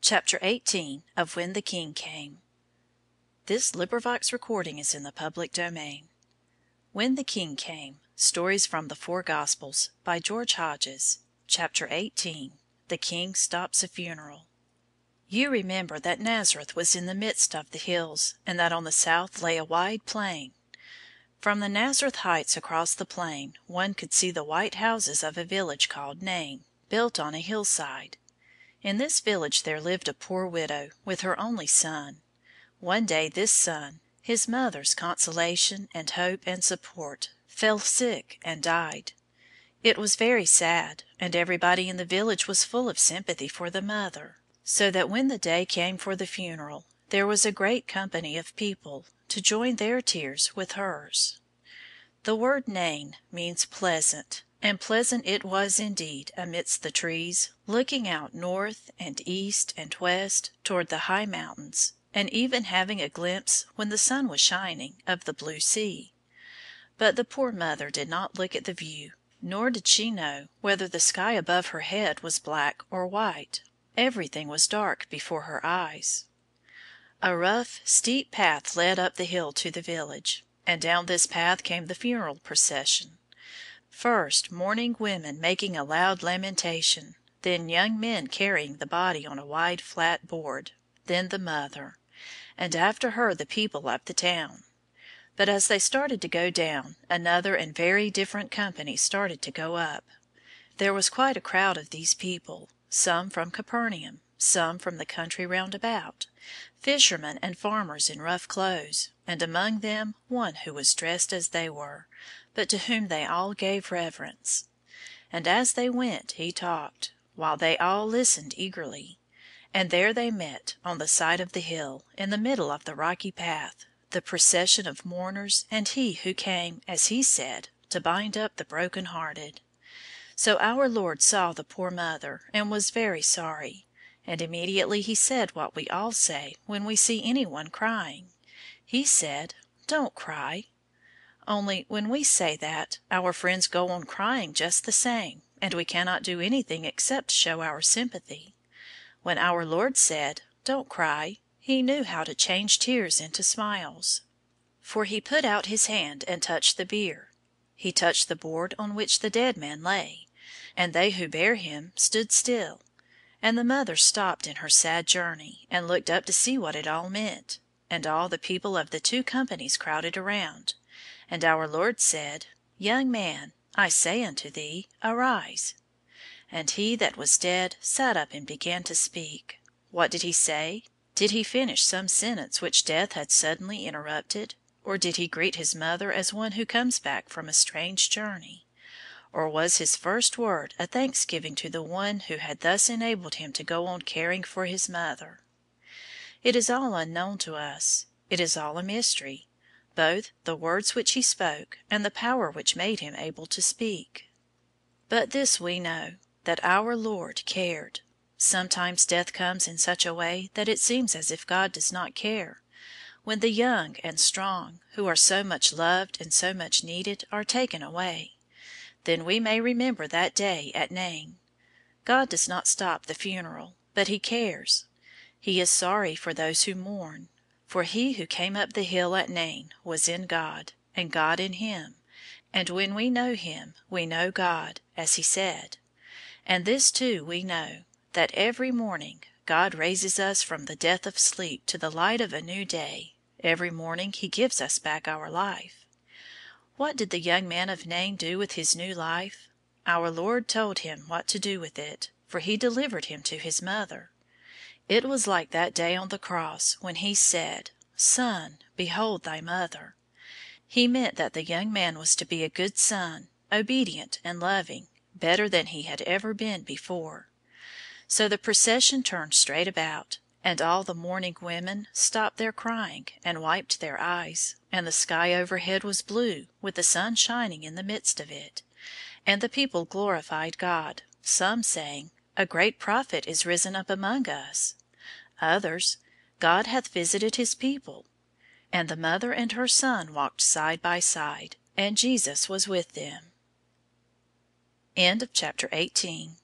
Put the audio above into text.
Chapter 18 of When the King Came. This recording is in the public domain. When the King Came, Stories from the Four Gospels, by George Hodges. Chapter 18. The King Stops a Funeral. You remember that Nazareth was in the midst of the hills, and that on the south lay a wide plain. From the Nazareth heights across the plain one could see the white houses of a village called Nain, built on a hillside. In this village there lived a poor widow, with her only son. One day this son, his mother's consolation and hope and support, fell sick and died. It was very sad, and everybody in the village was full of sympathy for the mother, so that when the day came for the funeral, there was a great company of people to join their tears with hers. The word Nain means pleasant, and pleasant it was indeed amidst the trees, looking out north and east and west toward the high mountains, and even having a glimpse, when the sun was shining, of the blue sea. But the poor mother did not look at the view, nor did she know whether the sky above her head was black or white. Everything was dark before her eyes. A rough, steep path led up the hill to the village, and down this path came the funeral procession. First mourning women making a loud lamentation, then young men carrying the body on a wide flat board, then the mother, and after her the people of the town. But as they started to go down, another and very different company started to go up. There was quite a crowd of these people, some from Capernaum, some from the country round about, fishermen and farmers in rough clothes, and among them one who was dressed as they were, but to whom they all gave reverence. And as they went he talked, while they all listened eagerly. And there they met, on the side of the hill, in the middle of the rocky path, the procession of mourners and he who came, as he said, to bind up the broken-hearted. So our Lord saw the poor mother, and was very sorry. And immediately he said what we all say when we see any one crying. He said, "Don't cry." Only when we say that, our friends go on crying just the same, and we cannot do anything except show our sympathy. When our Lord said, "Don't cry," he knew how to change tears into smiles. For he put out his hand and touched the bier. He touched the board on which the dead man lay, and they who bare him stood still. And the mother stopped in her sad journey, and looked up to see what it all meant. And all the people of the two companies crowded around. And our Lord said, "Young man, I say unto thee, arise." And he that was dead sat up and began to speak. What did he say? Did he finish some sentence which death had suddenly interrupted? Or did he greet his mother as one who comes back from a strange journey? Or was his first word a thanksgiving to the one who had thus enabled him to go on caring for his mother? It is all unknown to us. It is all a mystery, both the words which he spoke and the power which made him able to speak. But this we know, that our Lord cared. Sometimes death comes in such a way that it seems as if God does not care. When the young and strong, who are so much loved and so much needed, are taken away, then we may remember that day at Nain. God does not stop the funeral, but he cares. He is sorry for those who mourn. For he who came up the hill at Nain was in God, and God in him. And when we know him, we know God, as he said. And this too we know, that every morning God raises us from the death of sleep to the light of a new day. Every morning he gives us back our life. What did the young man of Nain do with his new life? Our Lord told him what to do with it, for he delivered him to his mother. It was like that day on the cross when he said, "Son, behold thy mother." He meant that the young man was to be a good son, obedient and loving, better than he had ever been before. So the procession turned straight about, and all the mourning women stopped their crying and wiped their eyes, and the sky overhead was blue, with the sun shining in the midst of it. And the people glorified God, some saying, "A great prophet is risen up among us." Others, "God hath visited his people." And the mother and her son walked side by side, and Jesus was with them. End of chapter 18.